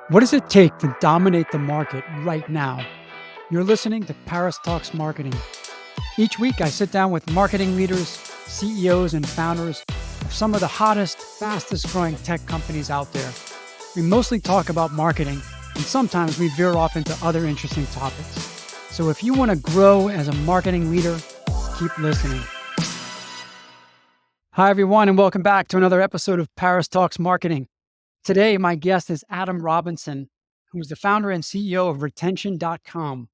What does it take to dominate the market right now? You're listening to Paris Talks Marketing. Each week, I sit down with marketing leaders, CEOs, and founders of some of the hottest, fastest growing tech companies out there. We mostly talk about marketing, and sometimes we veer off into other interesting topics. So if you want to grow as a marketing leader, keep listening. Hi, everyone, and welcome back to another episode of Paris Talks Marketing. Today, my guest is Adam Robinson, who is the founder and CEO of Retention.com.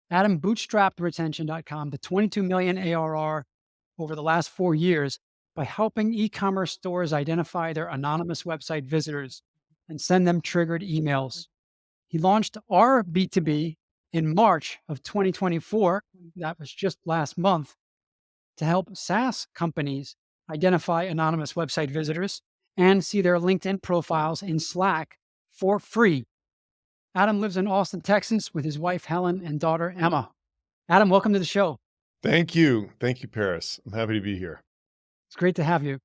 Adam bootstrapped Retention.com to 22 million ARR over the last 4 years by helping e-commerce stores identify their anonymous website visitors and send them triggered emails. He launched RB2B in March of 2024, that was just last month, to help SaaS companies identify anonymous website visitors and see their LinkedIn profiles in Slack for free. Adam lives in Austin, Texas with his wife, Helen, and daughter, Emma. Adam, welcome to the show. Thank you. Thank you, Paris. I'm happy to be here. It's great to have you.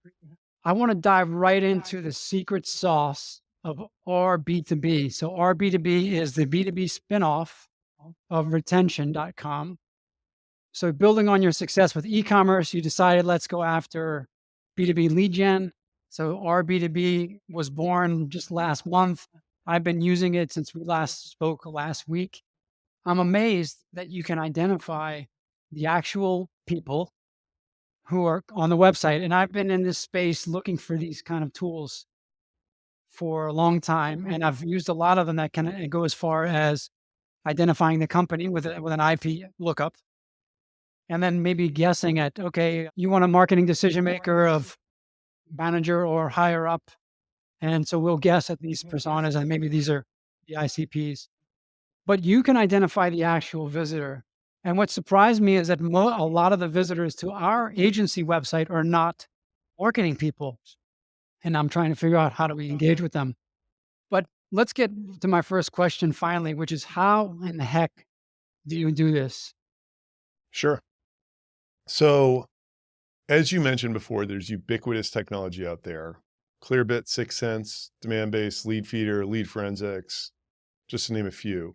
I want to dive right into the secret sauce of RB2B. So RB2B is the B2B spinoff of Retention.com. So building on your success with e-commerce, you decided let's go after B2B lead gen. So RB2B was born just last month. I've been using it since we last spoke last week. I'm amazed that you can identify the actual people who are on the website. And I've been in this space looking for these kind of tools for a long time. And I've used a lot of them that can go as far as identifying the company with an IP lookup. And then maybe guessing at, okay, you want a marketing decision maker of manager or higher up. And so we'll guess at these personas and maybe these are the ICPs. But you can identify the actual visitor. And what surprised me is that a lot of the visitors to our agency website are not marketing people. And I'm trying to figure out how do we engage with them. But let's get to my first question finally, which is how in the heck do you do this? Sure. So, as you mentioned before, there's ubiquitous technology out there. Clearbit, 6sense, Demandbase, Lead Feeder, Lead Forensics, just to name a few,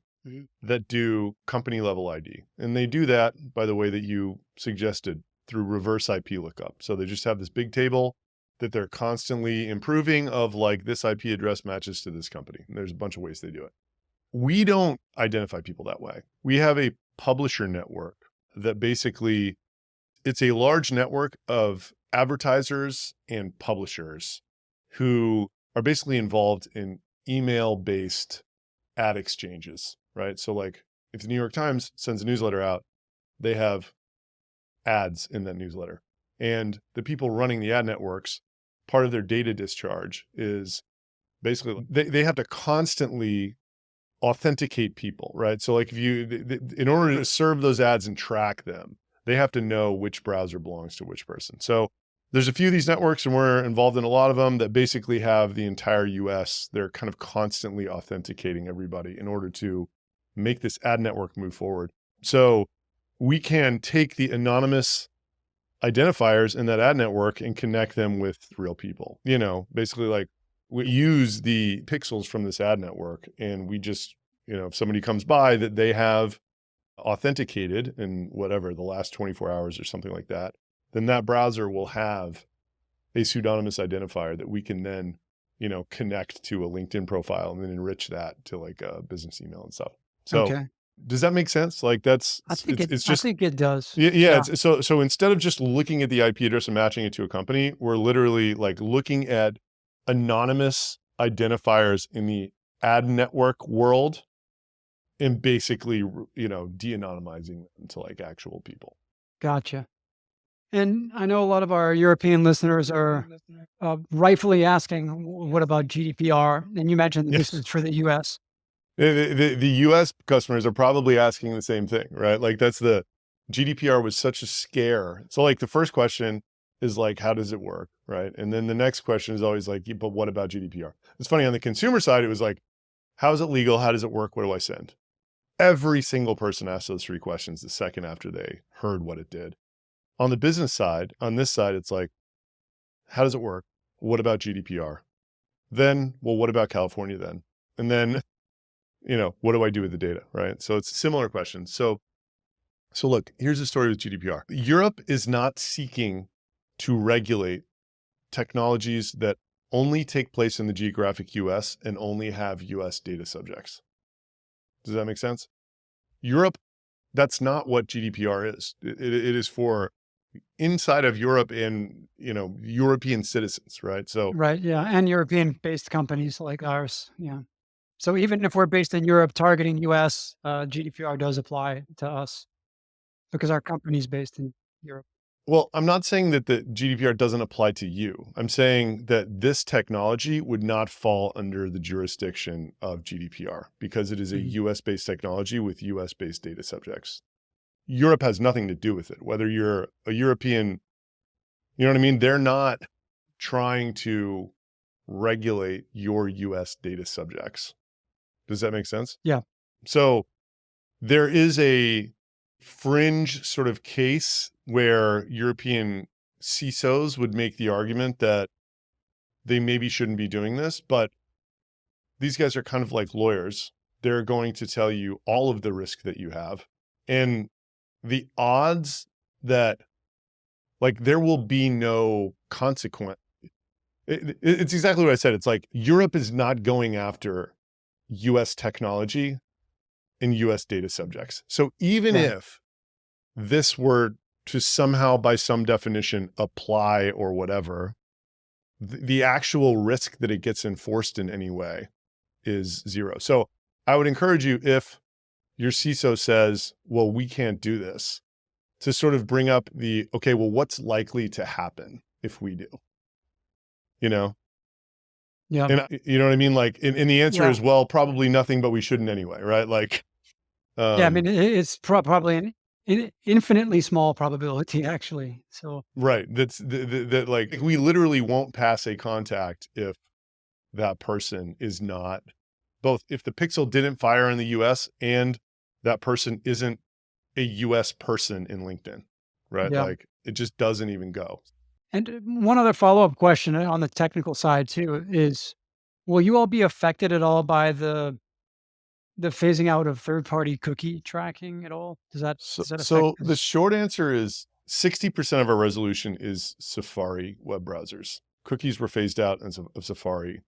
that do company level ID. And they do that by the way that you suggested through reverse IP lookup. So they just have this big table that they're constantly improving of like this IP address matches to this company. And there's a bunch of ways they do it. We don't identify people that way. We have a publisher network that basically, it's a large network of advertisers and publishers who are basically involved in email-based ad exchanges, right? So like if the New York Times sends a newsletter out, they have ads in that newsletter. And the people running the ad networks, part of their data discharge is basically they have to constantly authenticate people, right? So like if you, in order to serve those ads and track them, they have to know which browser belongs to which person. So there's a few of these networks and we're involved in a lot of them that basically have the entire US. They're kind of constantly authenticating everybody in order to make this ad network move forward. So we can take the anonymous identifiers in that ad network and connect them with real people. You know, basically like we use the pixels from this ad network and we just, you know, if somebody comes by that they have authenticated in whatever, the last 24 hours or something like that, then that browser will have a pseudonymous identifier that we can then, you know, connect to a LinkedIn profile and then enrich that to like a business email and stuff. So Okay. Does that make sense? Like that's, I think it does. yeah. So instead of just looking at the IP address and matching it to a company, we're literally like looking at anonymous identifiers in the ad network world and basically, you know, de-anonymizing them to like actual people. Gotcha. And I know a lot of our European listeners are rightfully asking, what about GDPR? And you mentioned this is for the US. The US customers are probably asking the same thing, right? Like that's the GDPR was such a scare. So like the first question is like, how does it work, right? And then the next question is always like, but what about GDPR? It's funny, on the consumer side, it was like, how is it legal? How does it work? What do I send? Every single person asked those three questions the second after they heard what it did. On the business side, on this side, it's like, how does it work? What about GDPR? Then, well, what about California then? And then, what do I do with the data, right? So it's a similar question. So look, here's the story with GDPR. Europe is not seeking to regulate technologies that only take place in the geographic US and only have US data subjects. Does that make sense? Europe, that's not what GDPR is. It is for inside of Europe and, European citizens, right? So, Right. Yeah. And European-based companies like ours. Yeah. So even if we're based in Europe targeting US, GDPR does apply to us because our company's based in Europe. well, I'm not saying that the GDPR doesn't apply to you. I'm saying that this technology would not fall under the jurisdiction of GDPR because it is a Mhm. US based technology with US based data subjects. Europe has nothing to do with it. Whether you're a European, you know what I mean? They're not trying to regulate your US data subjects. Does that make sense? Yeah. So there is a fringe sort of case where European CISOs would make the argument that they maybe shouldn't be doing this, but these guys are kind of like lawyers. They're going to tell you all of the risk that you have. And the odds that there will be no consequence. It's exactly what I said. It's like Europe is not going after US technology and US data subjects. So even Yeah. if this were to somehow, by some definition, apply or whatever, the actual risk that it gets enforced in any way is zero. So I would encourage you, if your CISO says, well, we can't do this, to sort of bring up okay, well, what's likely to happen if we do? You know? Yeah. And you know what I mean? And the answer Yeah. is, well, probably nothing, but we shouldn't anyway, right? Yeah. I mean, Um, it's probably an infinitely small probability, actually. So, right. That we literally won't pass a contact if that person is not both, if the pixel didn't fire in the US and that person isn't a US person in LinkedIn, right? yeah. It just doesn't even go. And one other follow-up question on the technical side too is, will you all be affected at all by the phasing out of third-party cookie tracking at all? Does that affect So the this? short answer is 60% of our resolution is Safari web browsers. Cookies were phased out of Safari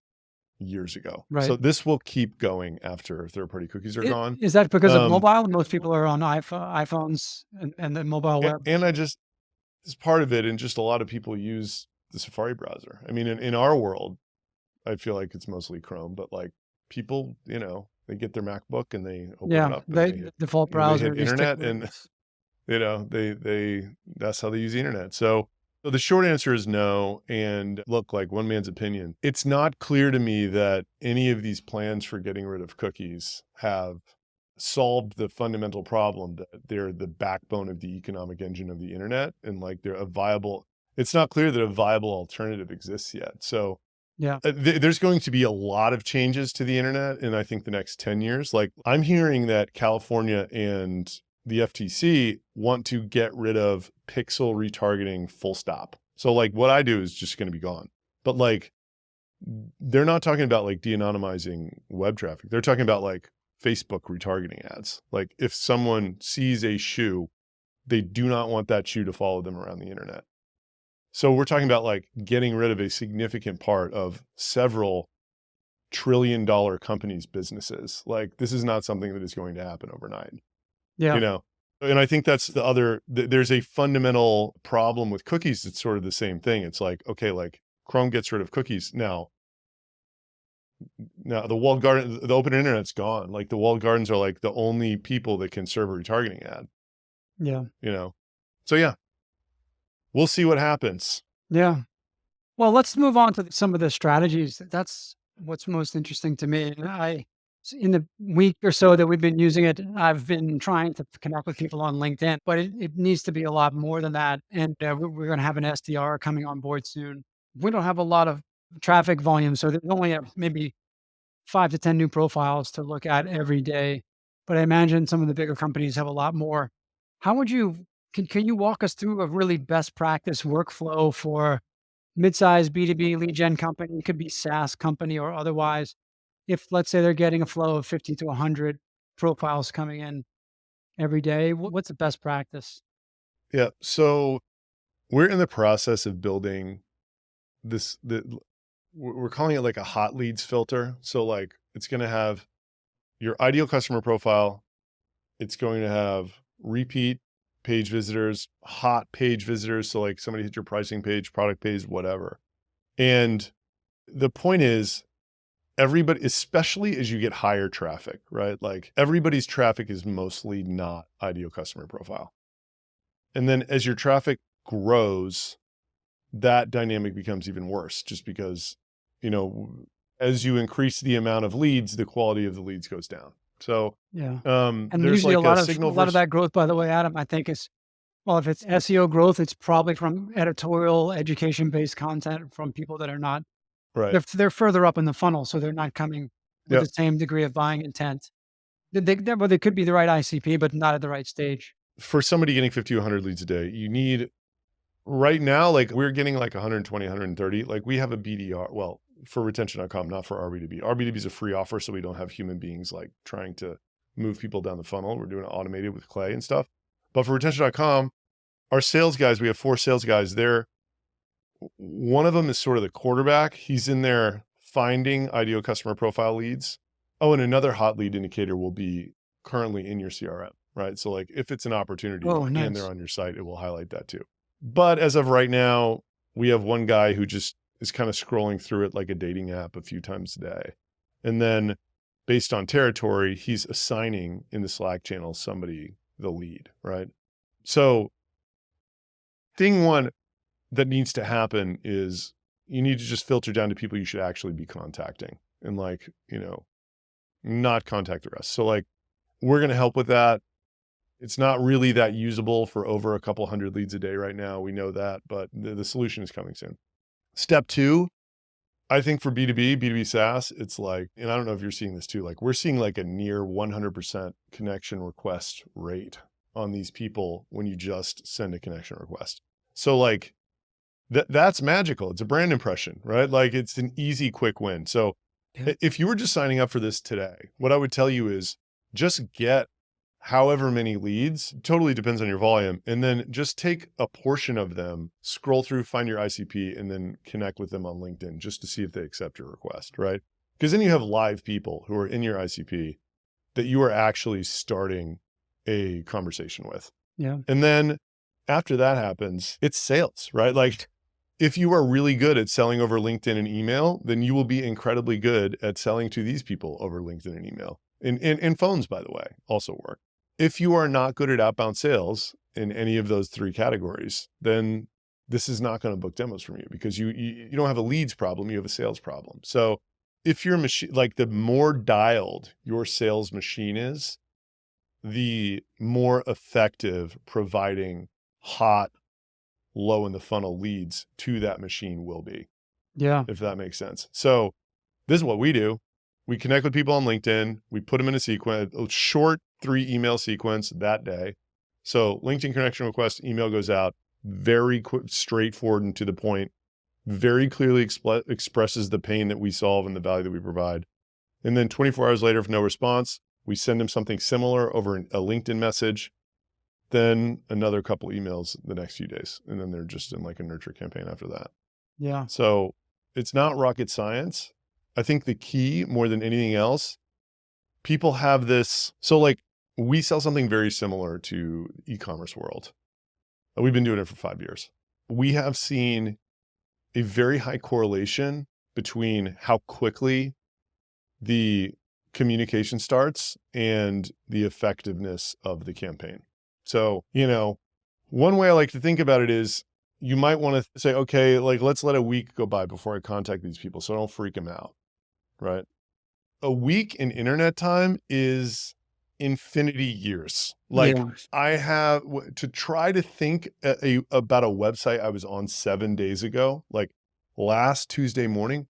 years ago. So Right. this will keep going after third-party cookies are gone. Is that because of Um, mobile? Most people are on iPhones and the mobile web. and it's part of it, and just a lot of people use the Safari browser. I mean, in our world, I feel like it's mostly Chrome, but people, they get their MacBook and they open it Yeah, up and they the default they browser, hit they stick internet, with and it. they that's how they use the internet. So the short answer is no. And look, like one man's opinion, it's not clear to me that any of these plans for getting rid of cookies have solved the fundamental problem that they're the backbone of the economic engine of the internet, and it's not clear that a viable alternative exists yet. So Yeah, there's going to be a lot of changes to the internet in, I think, the next 10 years. Like, I'm hearing that California and the FTC want to get rid of pixel retargeting full stop. So what I do is just going to be gone. But they're not talking about de-anonymizing web traffic. They're talking about Facebook retargeting ads. Like, if someone sees a shoe, they do not want that shoe to follow them around the internet. So we're talking about getting rid of a significant part of several trillion-dollar companies' businesses. This is not something that is going to happen overnight, you yeah, know? And I think that's the other, there's a fundamental problem with cookies. It's sort of the same thing. It's okay, Chrome gets rid of cookies. Now the walled garden, the open internet's gone. The walled gardens are the only people that can serve a retargeting ad, yeah, you know? So yeah, we'll see what happens. yeah. Well, let's move on to some of the strategies. That's what's most interesting to me. And in the week or so that we've been using it, I've been trying to connect with people on LinkedIn, but it needs to be a lot more than that. And we're going to have an SDR coming on board soon. We don't have a lot of traffic volume, so there's only maybe 5 to 10 new profiles to look at every day. But I imagine some of the bigger companies have a lot more. How would you can you walk us through a really best practice workflow for mid-sized B2B lead gen company? It could be SaaS company or otherwise. if let's say they're getting a flow of 50 to 100 profiles coming in every day, what's the best practice? Yeah. So we're in the process of building we're calling it like a hot leads filter. So like it's going to have your ideal customer profile. It's going to have repeat page visitors, hot page visitors. So like somebody hit your pricing page, product page, whatever. And the point is everybody, especially as you get higher traffic, right? Like everybody's traffic is mostly not ideal customer profile. And then as your traffic grows, that dynamic becomes even worse just because, you know, as you increase the amount of leads, the quality of the leads goes down. So Yeah. And there's usually like a a signal lot of versus that growth, by the way, Adam, I think is, well, if it's SEO growth, it's probably from editorial education-based content from people that are not, right. they're further up in the funnel, so they're not coming with the Yep. same degree of buying intent. Well, they could be the right ICP, but not at the right stage. For somebody getting 50 to 100 leads a day, you need right now, like we're getting like 120, 130. Like we have a BDR, well, for retention.com, not for RB2B. RB2B is a free offer, so we don't have human beings like trying to move people down the funnel. We're doing it automated with Clay and stuff. But for retention.com, our sales guys, we have 4 sales guys. One of them is sort of the quarterback. He's in there finding ideal customer profile leads. Oh, and another hot lead indicator will be currently in your CRM, right? So like if it's an opportunity Oh, and they're nice. on your site, it will highlight that too. But as of right now, we have one guy who just is kind of scrolling through it like a dating app a few times a day. And then based on territory, he's assigning in the Slack channel somebody the lead, right? So thing one that needs to happen is you need to just filter down to people you should actually be contacting and like, you know, not contact the rest. So like we're going to help with that. It's not really that usable for over a couple hundred leads a day right now. We know that, but the solution is coming soon. Step 2, I think for B2B SaaS, it's like, and I don't know if you're seeing this too, like we're seeing like a near 100% connection request rate on these people when you just send a connection request. So like that's magical. It's a brand impression, right? Like it's an easy, quick win. So Yeah. if you were just signing up for this today, what I would tell you is just get however many leads, totally depends on your volume, and then just take a portion of them, scroll through, find your ICP, and then connect with them on LinkedIn just to see if they accept your request, right? Because then you have live people who are in your ICP that you are actually starting a conversation with. Yeah. And then after that happens, it's sales, right? Like if you are really good at selling over LinkedIn and email, then you will be incredibly good at selling to these people over LinkedIn and email. And phones, by the way, also work. If you are not good at outbound sales in any of those 3 categories, then this is not going to book demos from you because you don't have a leads problem, you have a sales problem. So if your machine, like the more dialed your sales machine is, the more effective providing hot, low in the funnel leads to that machine will be, Yeah. if that makes sense. So this is what we do. We connect with people on LinkedIn. We put them in a sequence, a short 3 email sequence that day. So LinkedIn connection request, email goes out, very quick, straightforward and to the point, very clearly expresses the pain that we solve and the value that we provide. And then 24 hours later, if no response, we send them something similar over a LinkedIn message, then another couple emails the next few days. And then they're just in like a nurture campaign after that. Yeah. So it's not rocket science. I think the key more than anything else, people have this. So like we sell something very similar to e-commerce world. We've been doing it for 5 years. We have seen a very high correlation between how quickly the communication starts and the effectiveness of the campaign. So, you know, one way I like to think about it is you might want to say, okay, like let's let a week go by before I contact these people so I don't freak them out, right? A week in internet time is infinity years. Like Yeah. I have to try to think about a website I was on 7 days ago, like last Tuesday morning.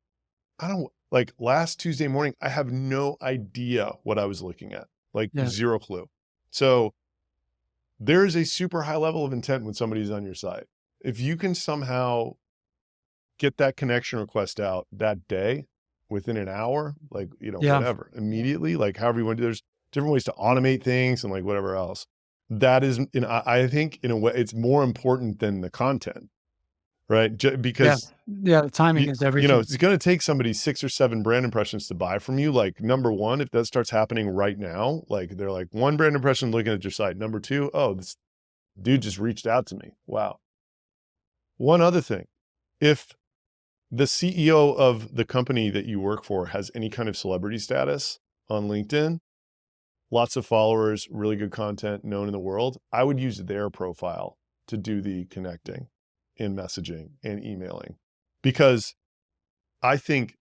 Last Tuesday morning, I have no idea what I was looking at, like Yeah. zero clue. So there is a super high level of intent when somebody's on your site. If you can somehow get that connection request out that day within an hour, like, Yeah. whatever, immediately, like however you want to, there's different ways to automate things and like whatever else. That is, I think in a way, it's more important than the content, right? Yeah. Because Yeah. The timing is everything. it's going to take somebody 6 or 7 brand impressions to buy from you. Like number one, if that starts happening right now, like they're like one brand impression looking at your site. Number two, oh, this dude just reached out to me. Wow. One other thing, if the CEO of the company that you work for has any kind of celebrity status on LinkedIn, lots of followers, really good content, known in the world, I would use their profile to do the connecting in messaging and emailing. Because I think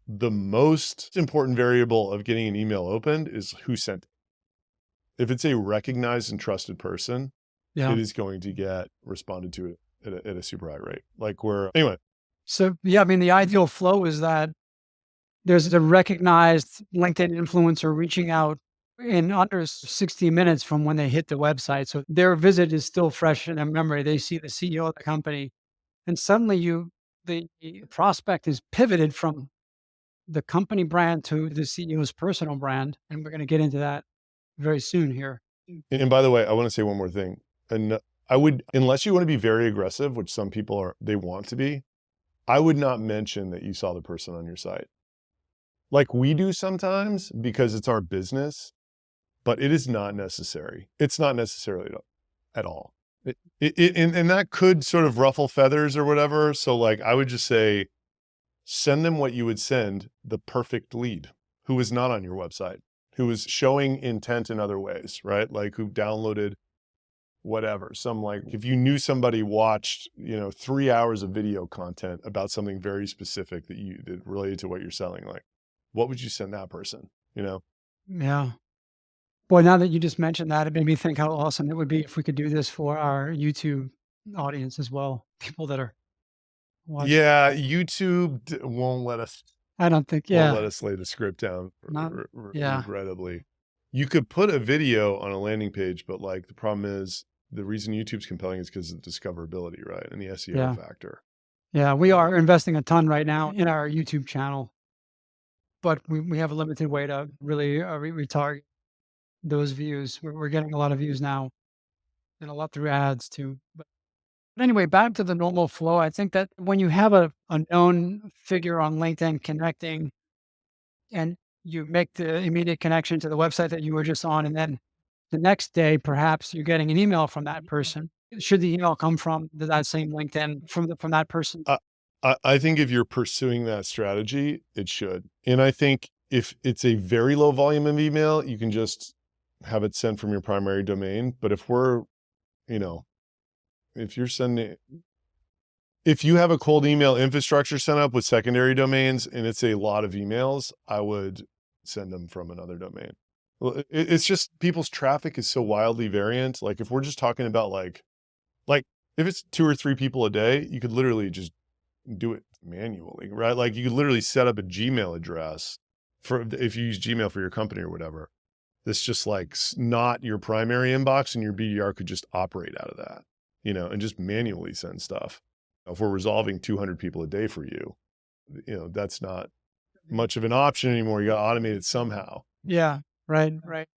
the most important variable of getting an email opened is who sent it. If it's a recognized and trusted person, Yeah. it is going to get responded to at a super high rate. Like anyway, So, yeah, I mean, the ideal flow is that there's a recognized LinkedIn influencer reaching out in under 60 minutes from when they hit the website. So their visit is still fresh in their memory. They see the CEO of the company, and suddenly the prospect is pivoted from the company brand to the CEO's personal brand. And we're going to get into that very soon here. and by the way, I want to say one more thing. And I would, unless you want to be very aggressive, which some people are, they want to be, I would not mention that you saw the person on your site. Like we do sometimes because it's our business, but it is not necessary. It's not necessarily at all. And that could sort of ruffle feathers or whatever. So like, I would just say, send them what you would send the perfect lead who is not on your website, who is showing intent in other ways, right? Like who downloaded whatever. Some like, if you knew somebody watched, 3 hours of video content about something very specific that related to what you're selling, like, what would you send that person? Yeah. Boy, now that you just mentioned that, it made me think how awesome it would be if we could do this for our YouTube audience as well. People that are watching. Yeah, YouTube won't let us I don't think, yeah, lay the script down, not, yeah, regrettably. You could put a video on a landing page, but like the problem is the reason YouTube's compelling is because of the discoverability, right? And the SEO yeah, factor. yeah. We are investing a ton right now in our YouTube channel, but we have a limited way to really retarget those views. We're getting a lot of views now and a lot through ads too. But anyway, back to the normal flow. I think that when you have a known figure on LinkedIn connecting and you make the immediate connection to the website that you were just on, and then the next day, perhaps you're getting an email from that person. Should the email come from that same LinkedIn from that person? I think if you're pursuing that strategy, it should. And I think if it's a very low volume of email, you can just have it sent from your primary domain. But you know, if you're sending, if you have a cold email infrastructure set up with secondary domains and it's a lot of emails, I would send them from another domain. Well, it's just people's traffic is so wildly variant. Like if we're just talking about like if it's 2 or 3 people a day, you could literally just do it manually, right? Like you could literally set up a Gmail address for if you use Gmail for your company or whatever. That's just like not your primary inbox, and your BDR could just operate out of that, and just manually send stuff. If we're resolving 200 people a day for you, that's not much of an option anymore. You got to automate it somehow. Yeah, right, right.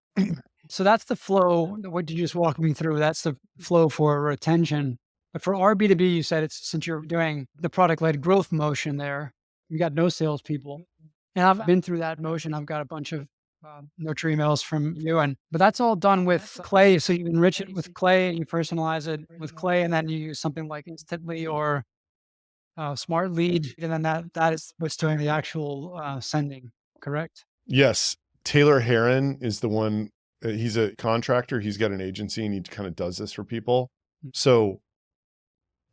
So that's the flow. What you just walked me through, that's the flow for retention. But for RB2B, you said it's since you're doing the product-led growth motion there, you got no salespeople. And I've been through that motion. I've got a bunch of nurture emails from you, but that's all done with Clay. So you enrich it with Clay and you personalize it with Clay, and then you use something like Instantly or Smart Lead, and then that is what's doing the actual sending. Correct? Yes. Taylor Heron is the one. He's a contractor. He's got an agency and he kind of does this for people. So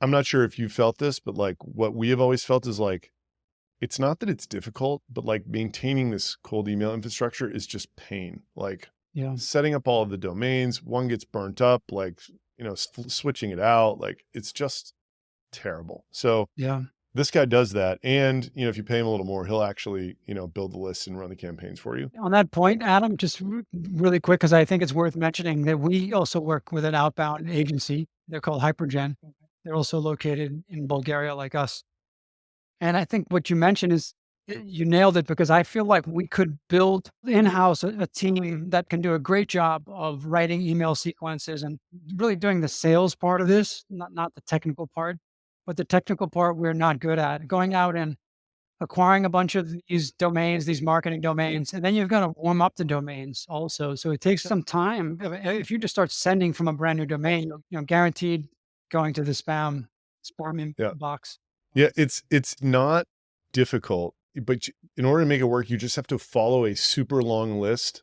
I'm not sure if you felt this, but like what we have always felt is like, it's not that it's difficult, but like maintaining this cold email infrastructure is just pain. Like Yeah. setting up all of the domains, one gets burnt up, like, switching it out, like it's just terrible. So Yeah. this guy does that. And, if you pay him a little more, he'll actually, build the lists and run the campaigns for you. On that point, Adam, just really quick, because I think it's worth mentioning that we also work with an outbound agency. They're called Hypergen. They're also located in Bulgaria like us. And I think what you mentioned is You nailed it, because I feel like we could build in-house a team that can do a great job of writing email sequences and really doing the sales part of this, not the technical part, but the technical part we're not good at. Going out and acquiring a bunch of these domains, these marketing domains, and then you've got to warm up the domains also. So it takes some time. If you just start sending from a brand new domain, guaranteed going to the spam Yeah. box. Yeah. It's not difficult, but in order to make it work, you just have to follow a super long list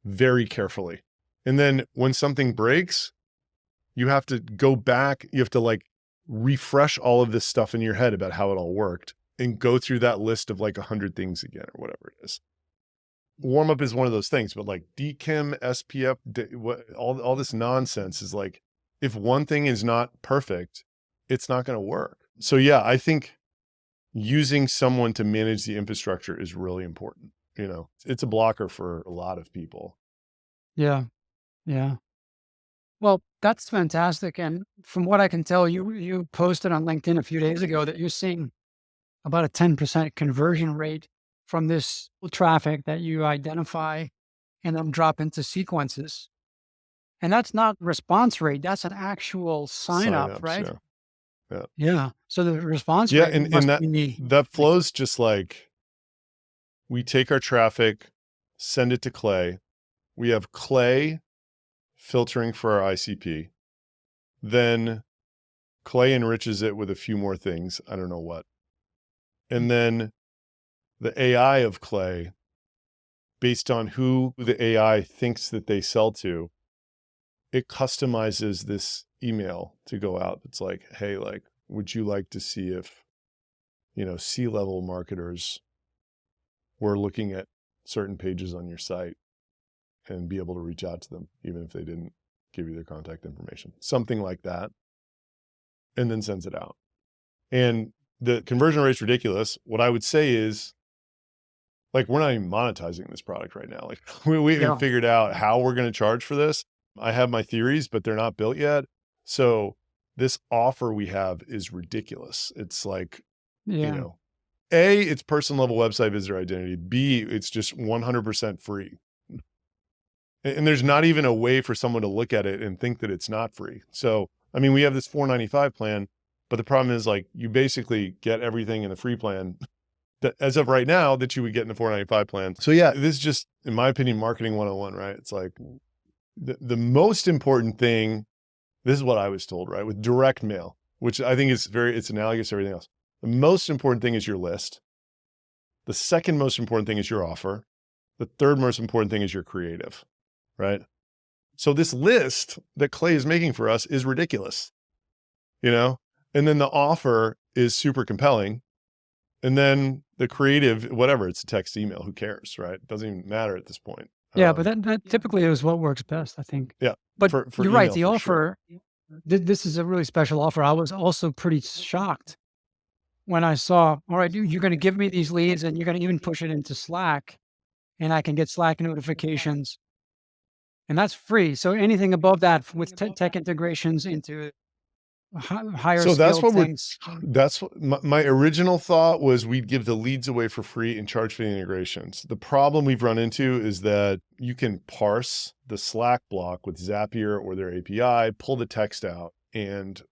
very carefully. And then when something breaks, you have to go back. You have to like refresh all of this stuff in your head about how it all worked and go through that list of like 100 things again or whatever it is. Warm up is one of those things, but like DKIM, SPF, all this nonsense is like, if one thing is not perfect, it's not going to work. So yeah, I think using someone to manage the infrastructure is really important. It's a blocker for a lot of people. Yeah. Yeah. Well, that's fantastic. And from what I can tell, you posted on LinkedIn a few days ago that you're seeing about a 10% conversion rate from this traffic that you identify and then drop into sequences. And that's not response rate, that's an actual sign up, Signups, right? yeah. Yeah. Yeah. So the response Yeah, rate and must that be that flows just like we take our traffic, send it to Clay. We have Clay filtering for our ICP. Then Clay enriches it with a few more things. I don't know what. And then the AI of Clay, based on who the AI thinks that they sell to, it customizes this email to go out. It's like, hey, like, would you like to see if, C-level marketers were looking at certain pages on your site and be able to reach out to them, even if they didn't give you their contact information, something like that, and then sends it out. And the conversion rate's ridiculous. What I would say is, like, we're not even monetizing this product right now. Like, we haven't yeah. figured out how we're going to charge for this. I have my theories, but they're not built yet. So this offer we have is ridiculous. It's like, Yeah. A, it's person level website visitor identity. B, it's just 100% free. And there's not even a way for someone to look at it and think that it's not free. So, I mean, we have this $4.95 plan, but the problem is, like, you basically get everything in the free plan that, as of right now, that you would get in the $4.95 plan. So yeah, this is just, in my opinion, marketing 101, right? It's like the most important thing, this is what I was told, right? With direct mail, which I think is it's analogous to everything else. The most important thing is your list. The second most important thing is your offer. The third most important thing is your creative, right? So this list that Clay is making for us is ridiculous, and then the offer is super compelling. And then the creative, whatever, it's a text, email, who cares, right? It doesn't even matter at this point. Yeah, but that typically is what works best, I think. Yeah, But for you're right, email, the for sure. offer, this is a really special offer. I was also pretty shocked when I saw, all right, you're going to give me these leads and you're going to even push it into Slack, and I can get Slack notifications, and that's free. So anything above that with tech integrations into higher So that's scaled what things. that's what my original thought was, we'd give the leads away for free and charge for the integrations. The problem we've run into is that you can parse the Slack block with Zapier or their API, pull the text out and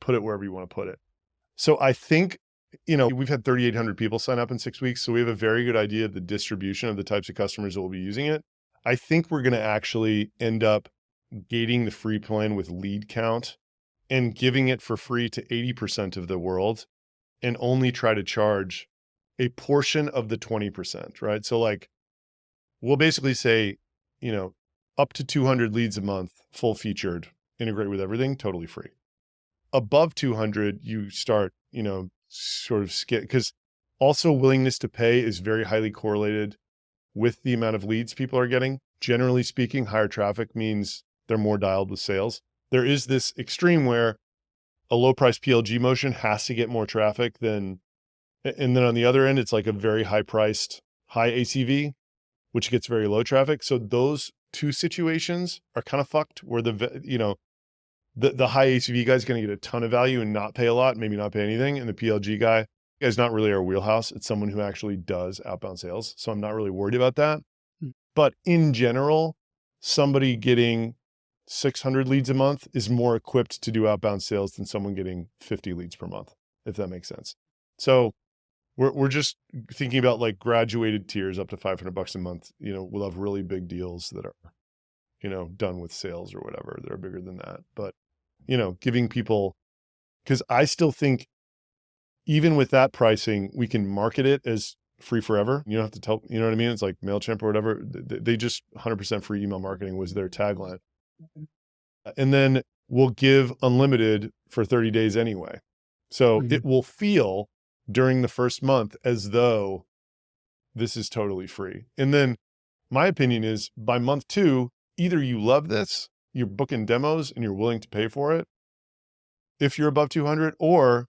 put it wherever you want to put it. So I think, we've had 3,800 people sign up in 6 weeks. So we have a very good idea of the distribution of the types of customers that will be using it. I think we're going to actually end up gating the free plan with lead count and giving it for free to 80% of the world, and only try to charge a portion of the 20%, right? So like, we'll basically say, up to 200 leads a month, full featured, integrate with everything, totally free. Above 200, you start, sort of skip, because also willingness to pay is very highly correlated with the amount of leads people are getting. Generally speaking, higher traffic means they're more dialed with sales. There is this extreme where a low price PLG motion has to get more traffic and then on the other end, it's like a very high priced, high ACV, which gets very low traffic. So those two situations are kind of fucked, where the high ACV guy is going to get a ton of value and not pay a lot, maybe not pay anything. And the PLG guy is not really our wheelhouse. It's someone who actually does outbound sales. So I'm not really worried about that. Mm. But in general, somebody getting 600 leads a month is more equipped to do outbound sales than someone getting 50 leads per month, if that makes sense. So we're just thinking about like graduated tiers up to $500 a month. We'll have really big deals that are, done with sales or whatever that are bigger than that. But, giving people, because I still think even with that pricing, we can market it as free forever. You don't have to tell, you know what I mean? It's like MailChimp or whatever. They just 100% free email marketing was their tagline. And then we'll give unlimited for 30 days anyway. So it will feel during the first month as though this is totally free. And then my opinion is by month 2, either you love this, you're booking demos and you're willing to pay for it if you're above 200, or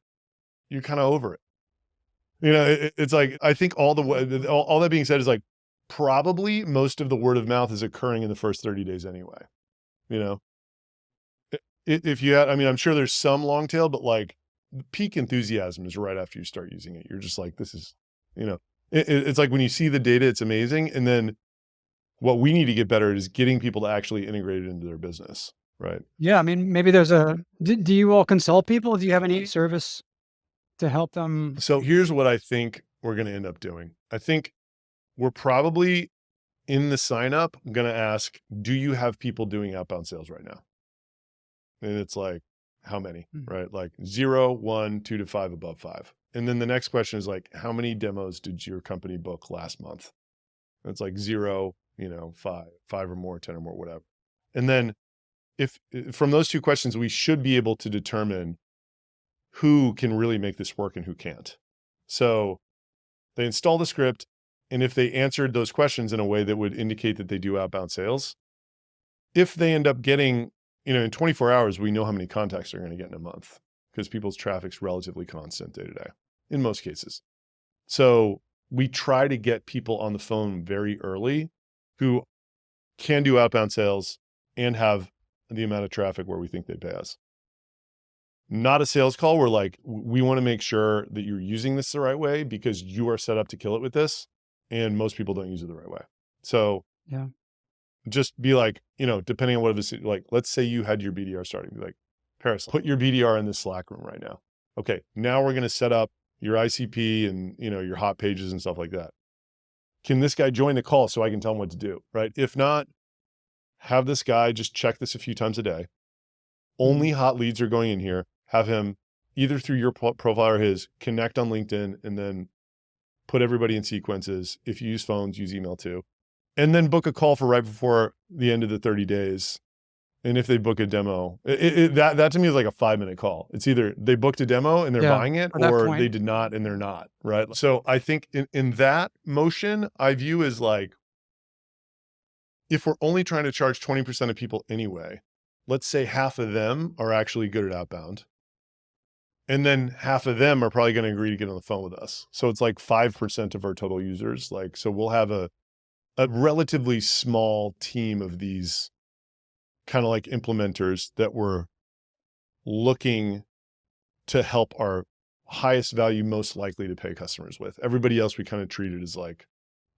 you're kind of over it. It's like, I think all that being said is like, probably most of the word of mouth is occurring in the first 30 days anyway. If you had, I'm sure there's some long tail, but like the peak enthusiasm is right after you start using it. You're just like, this is, it's like when you see the data, it's amazing. And then what we need to get better at is getting people to actually integrate it into their business. Right. Yeah. Maybe there's do you all consult people? Do you have any service to help them? So here's what I think we're going to end up doing. I think we're probably in the sign up going to ask, do you have people doing outbound sales right now? And it's like, how many, right? Like 0, 1, 2 to 5, above 5. And then the next question is like, how many demos did your company book last month? And it's like 0, 5 or more, 10 or more, whatever. And then if from those two questions, we should be able to determine who can really make this work and who can't. So they install the script, and if they answered those questions in a way that would indicate that they do outbound sales, if they end up getting, in 24 hours, we know how many contacts they're going to get in a month because people's traffic's relatively constant day to day in most cases. So we try to get people on the phone very early who can do outbound sales and have the amount of traffic where we think they pay us. Not a sales call. We're like, we want to make sure that you're using this the right way because you are set up to kill it with this. And most people don't use it the right way. So yeah, just be like, depending on what this is, like, let's say you had your BDR starting, be like, Paris, put your BDR in this Slack room right now. Okay. Now we're going to set up your ICP and, your hot pages and stuff like that. Can this guy join the call so I can tell him what to do? Right. If not, have this guy just check this a few times a day. Only hot leads are going in here. Have him either through your profile or his connect on LinkedIn and then put everybody in sequences. If you use phones, use email too. And then book a call for right before the end of the 30 days. And if they book a demo, that to me is like a 5-minute call. It's either they booked a demo and they're buying it, or they did not and they're not, right? So I think in that motion, I view as like, if we're only trying to charge 20% of people anyway, let's say half of them are actually good at outbound. And then half of them are probably going to agree to get on the phone with us. So it's like 5% of our total users. Like, so we'll have a relatively small team of these kind of like implementers that we're looking to help our highest value, most likely to pay customers with. Everybody else, we kind of treat it as like,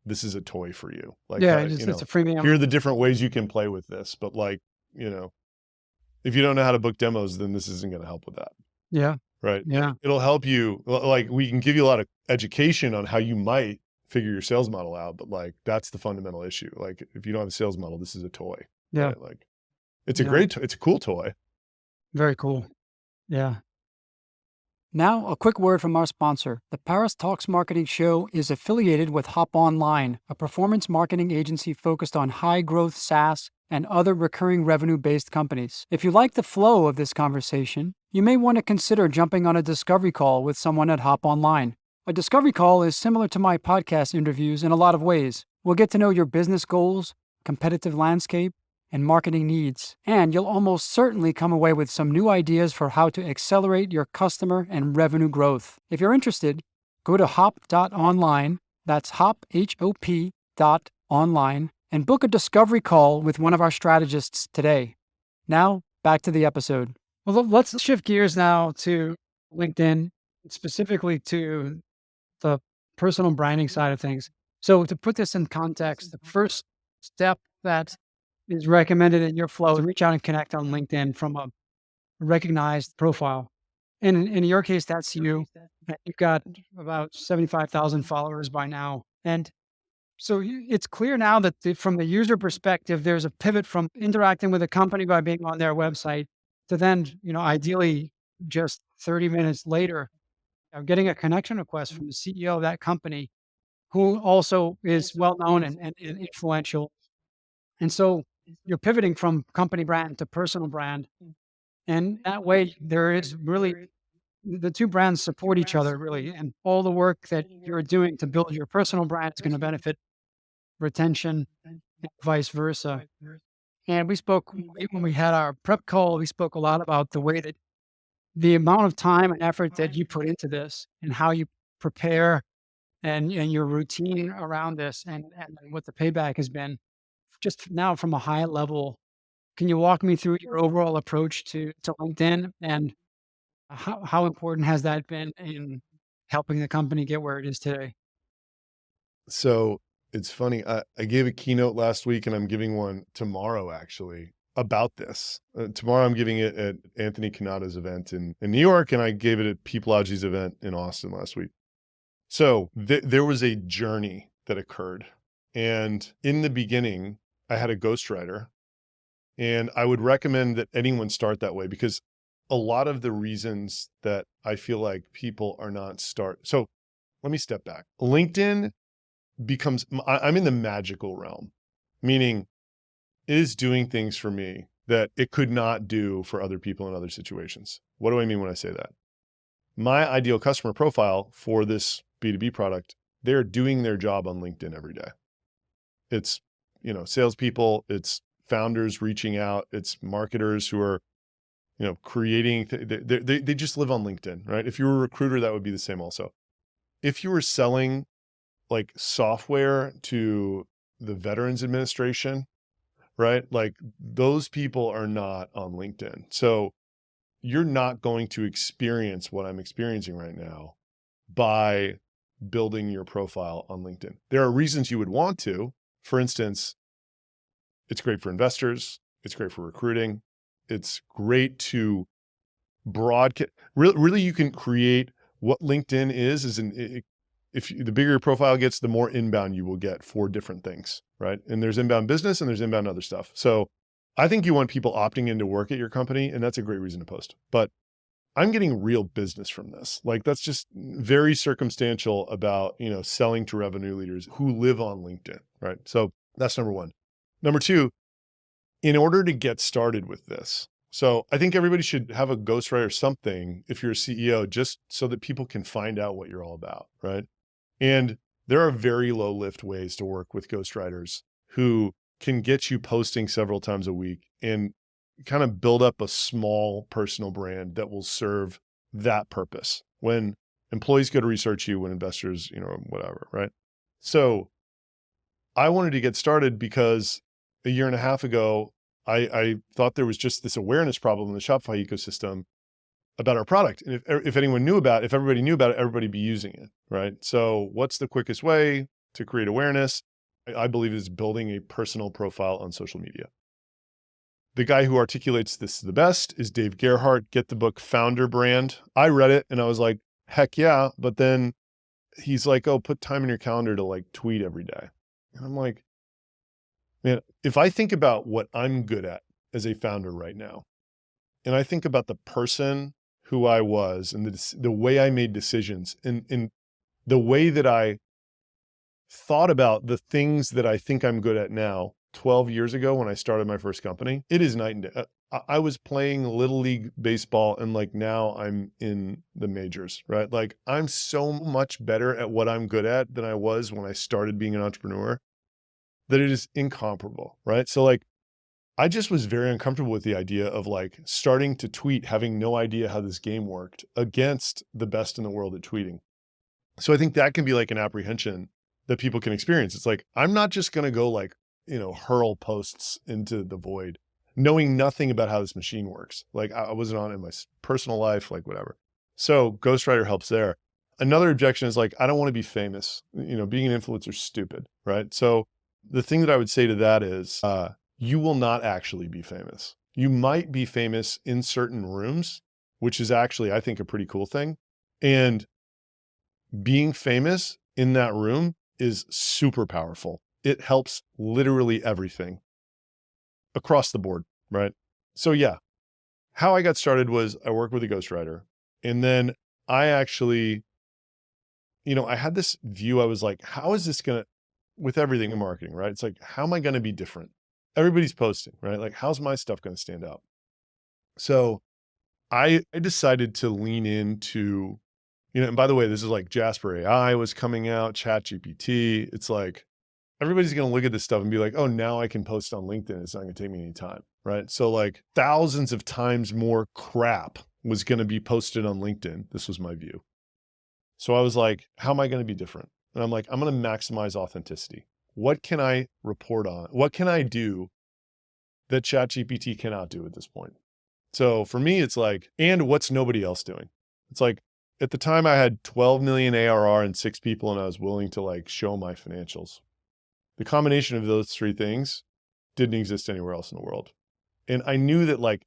this is a toy for you. Like, it's a freemium. Here are the different ways you can play with this. But like, if you don't know how to book demos, then this isn't going to help with that. Yeah. Right. Yeah. It'll help you. Like, we can give you a lot of education on how you might figure your sales model out, but like, that's the fundamental issue. Like, if you don't have a sales model, this is a toy. Yeah. Right? Like, it's it's a cool toy. Very cool. Yeah. Now, a quick word from our sponsor. The Paris Talks Marketing Show is affiliated with Hop Online, a performance marketing agency focused on high-growth SaaS and other recurring revenue-based companies. If you like the flow of this conversation, you may want to consider jumping on a discovery call with someone at Hop Online. A discovery call is similar to my podcast interviews in a lot of ways. We'll get to know your business goals, competitive landscape, and marketing needs. And you'll almost certainly come away with some new ideas for how to accelerate your customer and revenue growth. If you're interested, go to hop.online, that's hop, H-O-P .online, and book a discovery call with one of our strategists today. Now, back to the episode. Well, let's shift gears now to LinkedIn. specifically to the personal branding side of things. So to put this in context, the first step that is recommended in your flow is reach out and connect on LinkedIn from a recognized profile. And in your case, that's you. You've got about 75,000 followers by now. And so it's clear now that from the user perspective, there's a pivot from interacting with a company by being on their website to then, ideally just 30 minutes later, getting a connection request from the CEO of that company who also is well known and influential. And so you're pivoting from company brand to personal brand. And that way, there is really the two brands support each other really. And all the work that you're doing to build your personal brand is going to benefit retention and vice versa. And we spoke when we had our prep call, we spoke a lot about the way that the amount of time and effort that you put into this and how you prepare and your routine around this and what the payback has been. Just now from a high level, can you walk me through your overall approach to LinkedIn and how important has that been in helping the company get where it is today? So it's funny. I gave a keynote last week and I'm giving one tomorrow actually about this. Tomorrow I'm giving it at Anthony Kanata's event in New York, and I gave it at Pete Balaji's event in Austin last week. So there was a journey that occurred. And in the beginning, I had a ghostwriter, and I would recommend that anyone start that way because a lot of the reasons that I feel like people are not So let me step back. LinkedIn I'm in the magical realm, meaning it is doing things for me that it could not do for other people in other situations. What do I mean when I say that? My ideal customer profile for this B2B product, they're doing their job on LinkedIn every day. It's, salespeople, it's founders reaching out, it's marketers who are, creating, they just live on LinkedIn, right? If you were a recruiter, that would be the same also. If you were selling like software to the Veterans Administration, right? Like those people are not on LinkedIn. So you're not going to experience what I'm experiencing right now by building your profile on LinkedIn. There are reasons you would want to. For instance, it's great for investors. It's great for recruiting. It's great to broadcast. Really, you can create what LinkedIn is the bigger your profile gets, the more inbound you will get for different things, right? And there's inbound business and there's inbound other stuff. So I think you want people opting in to work at your company, and that's a great reason to post. But I'm getting real business from this. Like that's just very circumstantial about, selling to revenue leaders who live on LinkedIn, right? So that's number one. Number two, in order to get started with this, so I think everybody should have a ghostwriter or something if you're a CEO, just so that people can find out what you're all about, right? And there are very low lift ways to work with ghostwriters who can get you posting several times a week and kind of build up a small personal brand that will serve that purpose when employees go to research you, when investors, whatever, right? So I wanted to get started because a year and a half ago, I thought there was just this awareness problem in the Shopify ecosystem about our product. And if anyone knew about it, if everybody knew about it, everybody be using it, right? So what's the quickest way to create awareness? I believe is building a personal profile on social media. The guy who articulates this the best is Dave Gerhardt. Get the book Founder Brand. I read it and I was like, heck yeah. But then he's like, oh, put time in your calendar to like tweet every day. And I'm like, man, if I think about what I'm good at as a founder right now, and I think about the person who I was and the way I made decisions and the way that I thought about the things that I think I'm good at now, 12 years ago when I started my first company, it is night and day. I was playing little league baseball and like now I'm in the majors, right? Like I'm so much better at what I'm good at than I was when I started being an entrepreneur that it is incomparable, right? So like I just was very uncomfortable with the idea of like starting to tweet, having no idea how this game worked against the best in the world at tweeting. So I think that can be like an apprehension that people can experience. It's like, I'm not just going to go like, hurl posts into the void, knowing nothing about how this machine works. Like I wasn't on it in my personal life, like whatever. So ghostwriter helps there. Another objection is like, I don't want to be famous. Being an influencer is stupid, right? So the thing that I would say to that is, you will not actually be famous. You might be famous in certain rooms, which is actually, I think, a pretty cool thing. And being famous in that room is super powerful. It helps literally everything across the board, right? So yeah, how I got started was I worked with a ghostwriter, and then I actually, I had this view. I was like, how is this going to, with everything in marketing, right? It's like, how am I going to be different? Everybody's posting, right? Like, how's my stuff going to stand out? So I decided to lean into, and by the way, this is like Jasper AI was coming out, Chat GPT. It's like, everybody's going to look at this stuff and be like, oh, now I can post on LinkedIn. It's not going to take me any time, right? So like thousands of times more crap was going to be posted on LinkedIn. This was my view. So I was like, how am I going to be different? And I'm like, I'm going to maximize authenticity. What can I report on? What can I do that ChatGPT cannot do at this point? So for me, it's like, and what's nobody else doing? It's like, at the time I had 12 million ARR and 6 people, and I was willing to like show my financials. The combination of those 3 things didn't exist anywhere else in the world. And I knew that like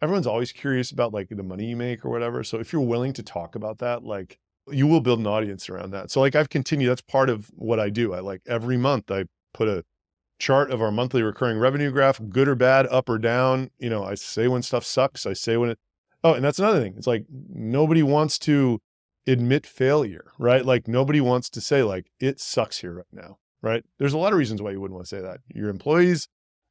everyone's always curious about like the money you make or whatever. So if you're willing to talk about that, like you will build an audience around that. So like I've continued, that's part of what I do. I like every month I put a chart of our monthly recurring revenue graph, good or bad, up or down. I say when stuff sucks. I say when oh, and that's another thing. It's like nobody wants to admit failure, right? Like nobody wants to say like, it sucks here right now, right? There's a lot of reasons why you wouldn't want to say that. Your employees,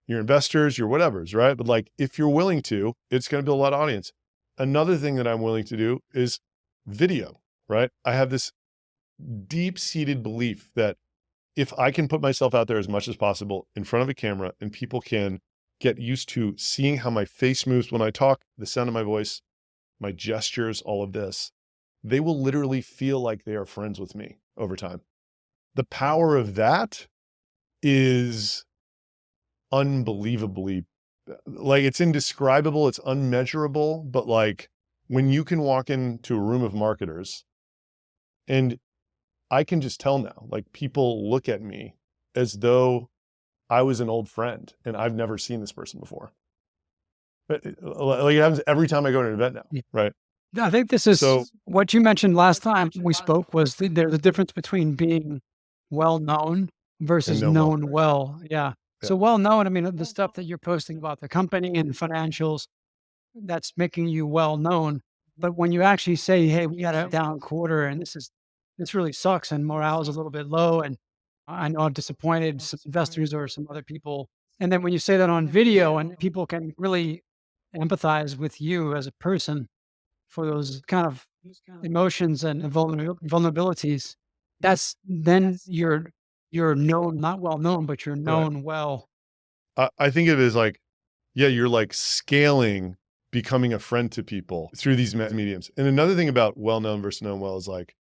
your investors, your whatevers, right? But like, if you're willing to, it's going to build a lot of audience. Another thing that I'm willing to do is video, right? I have this deep-seated belief that if I can put myself out there as much as possible in front of a camera and people can get used to seeing how my face moves when I talk, the sound of my voice, my gestures, all of this, they will literally feel like they are friends with me over time. The power of that is unbelievably, like, it's indescribable, it's unmeasurable, but like when you can walk into a room of marketers and I can just tell now, like people look at me as though I was an old friend and I've never seen this person before. Like it happens every time I go to an event now, Yeah. right? I think this So, is what you mentioned last time we spoke was there's a difference between being well known and versus known well, known well. Yeah. yeah, So well known, I mean, the stuff that you're posting about the company and financials, that's making you well known. But when you actually say, "Hey, we got a down quarter, and this really sucks, and morale is a little bit low, and I know I've disappointed some investors or some other people." And then when you say that on video, and people can really empathize with you as a person for those kind of emotions and vulnerabilities, that's then you're known, not well known, but you're right. known well. I think it is like, yeah, you're like scaling, becoming a friend to people through these mediums. And another thing about well-known versus known well is like,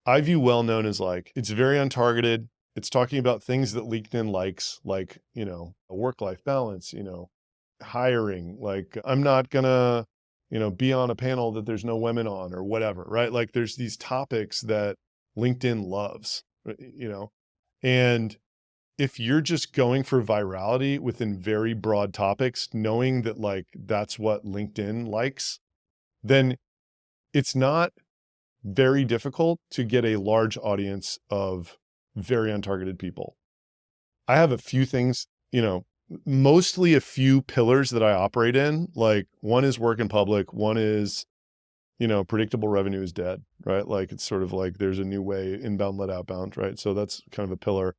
I view well-known as like, it's very untargeted. It's talking about things that LinkedIn likes, like, a work-life balance, hiring. Like, I'm not gonna, be on a panel that there's no women on or whatever, right? Like there's these topics that LinkedIn loves, and if you're just going for virality within very broad topics, knowing that like that's what LinkedIn likes, then it's not very difficult to get a large audience of very untargeted people. I have a few things, mostly a few pillars that I operate in. Like one is work in public, one is, predictable revenue is dead, right? Like it's sort of like there's a new way, inbound led outbound, right? So that's kind of a pillar.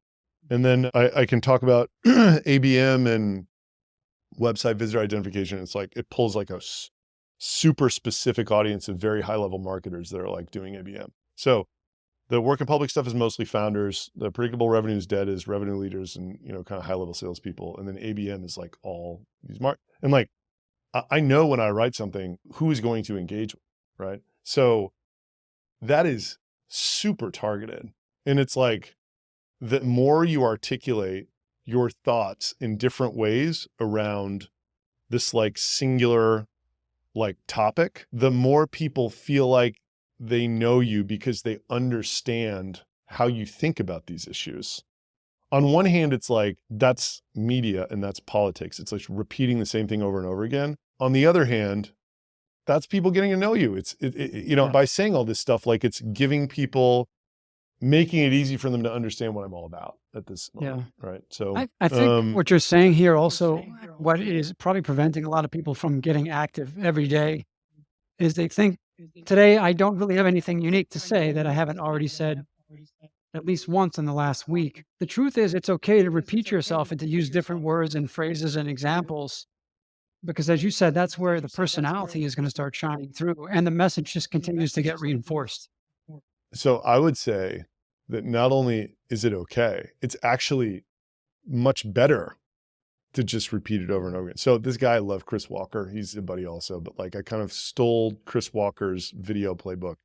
And then I can talk about ABM and website visitor identification. It's like it pulls like a super specific audience of very high level marketers that are like doing ABM. So the work in public stuff is mostly founders. The predictable revenue is dead is revenue leaders and, kind of high level salespeople. And then ABM is like all these and like, I know when I write something, who is going to engage with, right? So that is super targeted. And it's like, the more you articulate your thoughts in different ways around this like singular like topic, the more people feel like they know you because they understand how you think about these issues. On one hand, it's like, that's media and that's politics. It's like repeating the same thing over and over again. On the other hand, that's people getting to know you. By saying all this stuff, like it's giving people, making it easy for them to understand what I'm all about at this moment, right? So I think what you're saying here also, what is probably preventing a lot of people from getting active every day is they think, today I don't really have anything unique to say that I haven't already said at least once in the last week. The truth is, it's okay to repeat yourself and to use different words and phrases and examples, because as you said, that's where the personality is going to start shining through and the message just continues to get reinforced. So I would say that not only is it okay, it's actually much better to just repeat it over and over again. So this guy, I love Chris Walker. He's a buddy also, but like I kind of stole Chris Walker's video playbook,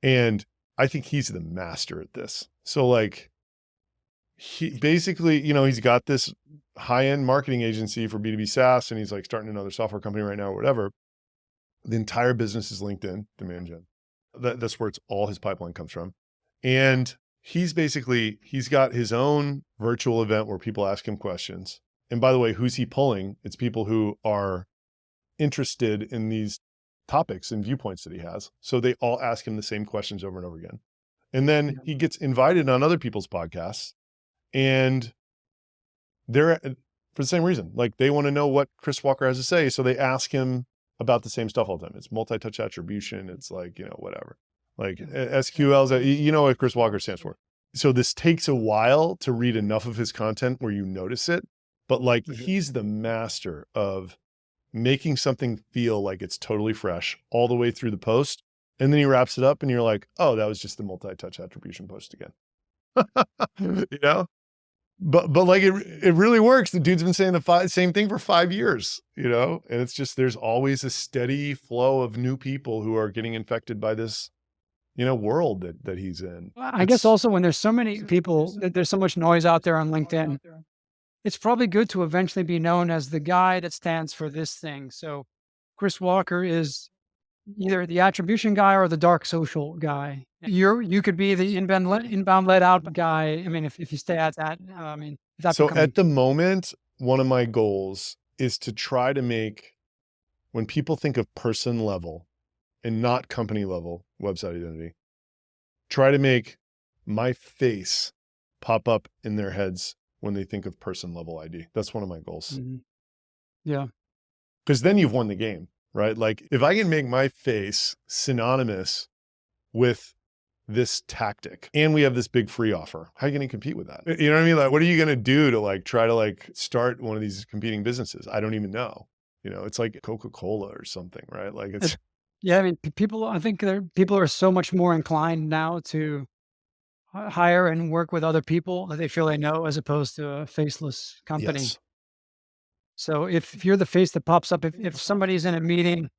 and I think he's the master at this. So like he basically, he's got this high-end marketing agency for B2B SaaS, and he's like starting another software company right now or whatever. The entire business is LinkedIn demand gen. That's where all his pipeline comes from. And he's got his own virtual event where people ask him questions. And by the way, who's he pulling? It's people who are interested in these topics and viewpoints that he has. So they all ask him the same questions over and over again. And then he gets invited on other people's podcasts, and they're for the same reason. Like they want to know what Chris Walker has to say. So they ask him about the same stuff all the time. It's multi-touch attribution. It's like, whatever. Like SQLs, you know what Chris Walker stands for. So this takes a while to read enough of his content where you notice it. But like he's the master of making something feel like it's totally fresh all the way through the post. And then he wraps it up and you're like, oh, that was just the multi-touch attribution post again. But like it really works. The dude's been saying the same thing for 5 years, and it's just, there's always a steady flow of new people who are getting infected by this, world that he's in. I guess also when there's so many people, there's so much noise out there on LinkedIn, it's probably good to eventually be known as the guy that stands for this thing. So Chris Walker is either the attribution guy or the dark social guy. You could be the inbound let out guy. I mean, if you stay at that, so at the moment, one of my goals is to try to make, when people think of person level and not company level website identity, try to make my face pop up in their heads when they think of person level ID. That's one of my goals. Mm-hmm. Yeah. Because then you've won the game, right? Like if I can make my face synonymous with this tactic and we have this big free offer, how are you going to compete with that? You know what I mean? Like, what are you going to do to like, try to like start one of these competing businesses? I don't even know. It's like Coca-Cola or something, right? Like it's. Yeah. I mean, I think people are so much more inclined now to hire and work with other people that they feel they know, as opposed to a faceless company. Yes. So if you're the face that pops up, if somebody's in a meeting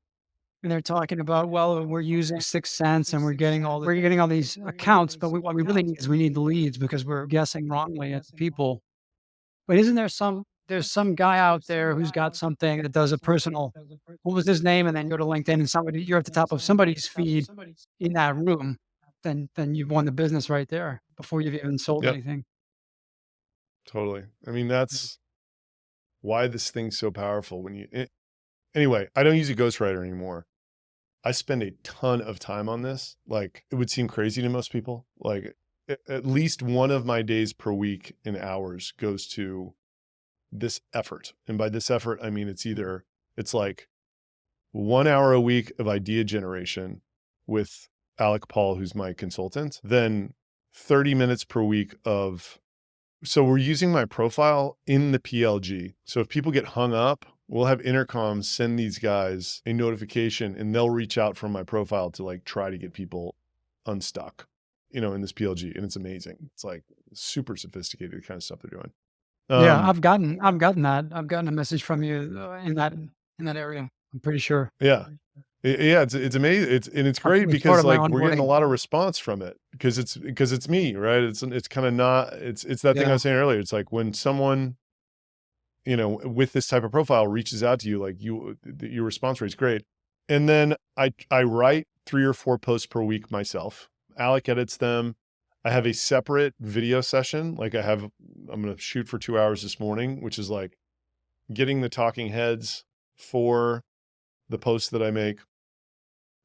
and they're talking about, well, we're using 6 Sense and we're getting all these accounts, but what we really need is we need the leads because we're guessing wrongly at the people. But isn't there's some guy out there who's got something that does a personal, what was his name? And then go to LinkedIn and you're at the top of somebody's feed in that room, then you've won the business right there before you've even sold anything. Totally. I mean, that's why this thing's so powerful. Anyway, I don't use a ghostwriter anymore. I spend a ton of time on this. Like it would seem crazy to most people. Like at least one of my days per week in hours goes to this effort. And by this effort, I mean, it's like 1 hour a week of idea generation with Alec Paul, who's my consultant, then 30 minutes per week so we're using my profile in the PLG. So if people get hung up, we'll have intercoms send these guys a notification and they'll reach out from my profile to like try to get people unstuck, in this PLG. And it's amazing. It's like super sophisticated kind of stuff they're doing. Yeah, I've gotten that. I've gotten a message from you in that area. I'm pretty sure. Yeah. Yeah, it's amazing. It's great because like we're getting a lot of response from it because it's me, right? It's kind of not, it's that thing I was saying earlier. It's like when someone, with this type of profile reaches out to you, like your response rate's great. And then I write 3 or 4 posts per week myself. Alec edits them. I have a separate video session. Like I'm going to shoot for 2 hours this morning, which is like getting the talking heads for the posts that I make.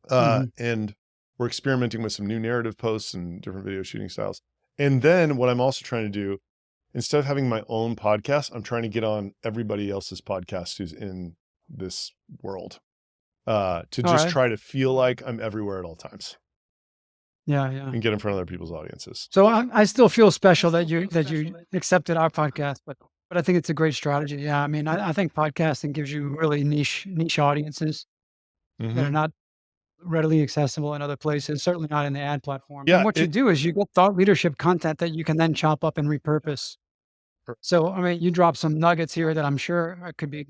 And we're experimenting with some new narrative posts and different video shooting styles. And then what I'm also trying to do, instead of having my own podcast, I'm trying to get on everybody else's podcast who's in this world, to just try to feel like I'm everywhere at all times. Yeah. And get in front of other people's audiences. So I still feel special that you accepted our podcast, but I think it's a great strategy. Yeah. I mean, I think podcasting gives you really niche audiences that are not readily accessible in other places, certainly not in the ad platform. Yeah, And what you do is you get thought leadership content that you can then chop up and repurpose. So, I mean, you drop some nuggets here that I'm sure could be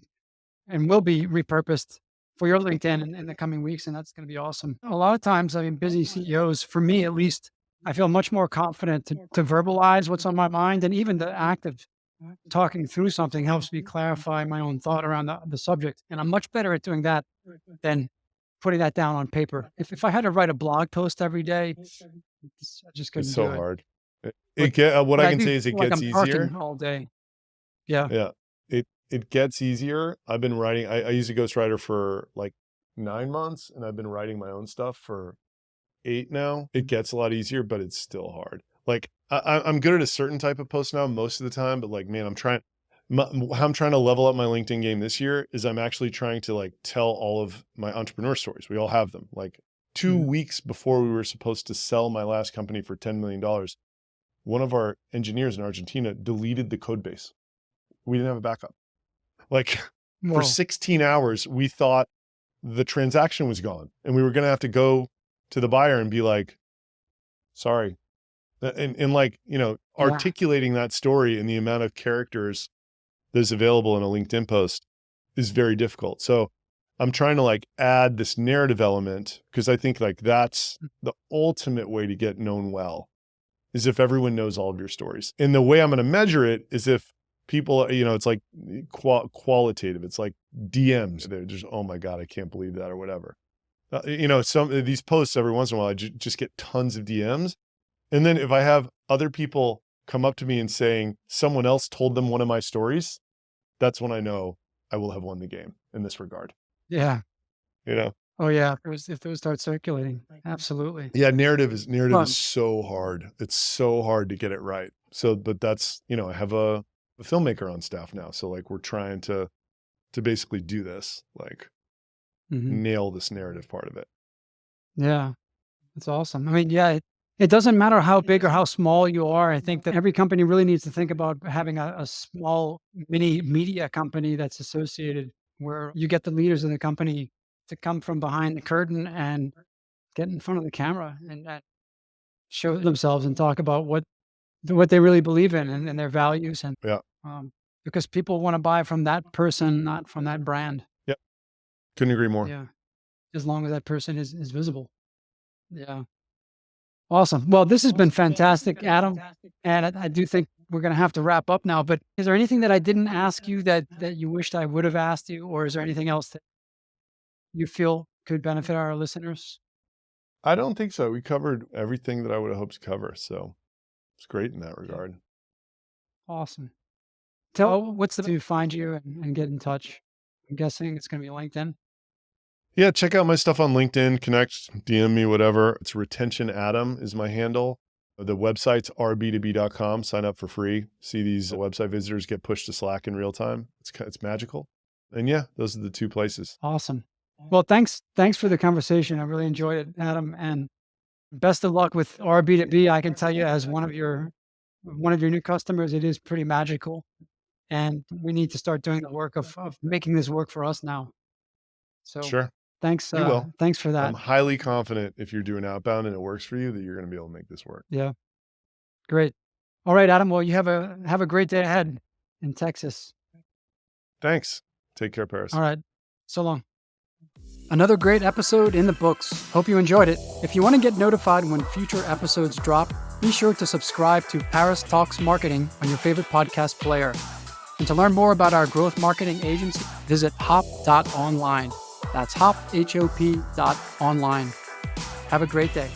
and will be repurposed for your LinkedIn in the coming weeks, and that's going to be awesome. A lot of times, I mean, busy CEOs, for me at least, I feel much more confident to verbalize what's on my mind, and even the act of talking through something helps me clarify my own thought around the subject. And I'm much better at doing that than putting that down on paper. If I had to write a blog post every day, I just couldn't it's so do it. hard. But What I can do say is it feel like gets I'm parking easier. all day. Yeah. Yeah. It gets easier. I've been writing, I used a ghostwriter for like 9 months, and I've been writing my own stuff for 8 now. It gets a lot easier, but it's still hard. Like I'm good at a certain type of post now most of the time, but like, man, how I'm trying to level up my LinkedIn game this year is I'm actually trying to like tell all of my entrepreneur stories. We all have them. Like 2 weeks before we were supposed to sell my last company for $10 million, one of our engineers in Argentina deleted the code base. We didn't have a backup. Like for 16 hours, we thought the transaction was gone, and we were going to have to go to the buyer and be like, sorry. And like, articulating that story and the amount of characters that's available in a LinkedIn post is very difficult. So I'm trying to like add this narrative element, because I think like that's the ultimate way to get known well, is if everyone knows all of your stories. And the way I'm going to measure it is if people, it's like qualitative. It's like DMs. They're just, oh my God, I can't believe that, or whatever. Some of these posts every once in a while, I just get tons of DMs. And then if I have other people come up to me and saying someone else told them one of my stories, that's when I know I will have won the game in this regard. Yeah. Oh yeah. If those start circulating. Absolutely. Yeah. Narrative is so hard. It's so hard to get it right. So, but that's, I have a filmmaker on staff now. So like, we're trying to basically do this, like nail this narrative part of it. Yeah. That's awesome. I mean, yeah, it doesn't matter how big or how small you are. I think that every company really needs to think about having a small mini media company that's associated, where you get the leaders of the company to come from behind the curtain and get in front of the camera and show themselves and talk about what they really believe in and their values. And because people want to buy from that person, not from that brand. Yep. Couldn't agree more. Yeah. As long as that person is visible. Yeah. Awesome. Well, this has been fantastic, Adam. And I do think we're going to have to wrap up now, but is there anything that I didn't ask you that you wished I would have asked you, or is there anything else that you feel could benefit our listeners? I don't think so. We covered everything that I would have hoped to cover. So it's great in that regard. Awesome. What's to find you and get in touch? I'm guessing it's going to be LinkedIn. Yeah, check out my stuff on LinkedIn, connect, DM me, whatever. It's Retention Adam is my handle. The website's RB2B.com. Sign up for free. See these website visitors get pushed to Slack in real time. It's magical. And yeah, those are the 2 places. Awesome. Well, thanks for the conversation. I really enjoyed it, Adam, and best of luck with RB2B. I can tell you, as one of your new customers, it is pretty magical, and we need to start doing the work of making this work for us now. So sure. Thanks. You will. Thanks for that. I'm highly confident if you're doing outbound and it works for you, that you're going to be able to make this work. Yeah. Great. All right, Adam. Well, you have a great day ahead in Texas. Thanks. Take care, Paris. All right. So long. Another great episode in the books. Hope you enjoyed it. If you want to get notified when future episodes drop, be sure to subscribe to Paris Talks Marketing on your favorite podcast player. And to learn more about our growth marketing agency, visit hop.online. That's hop, H-O-P.online. Have a great day.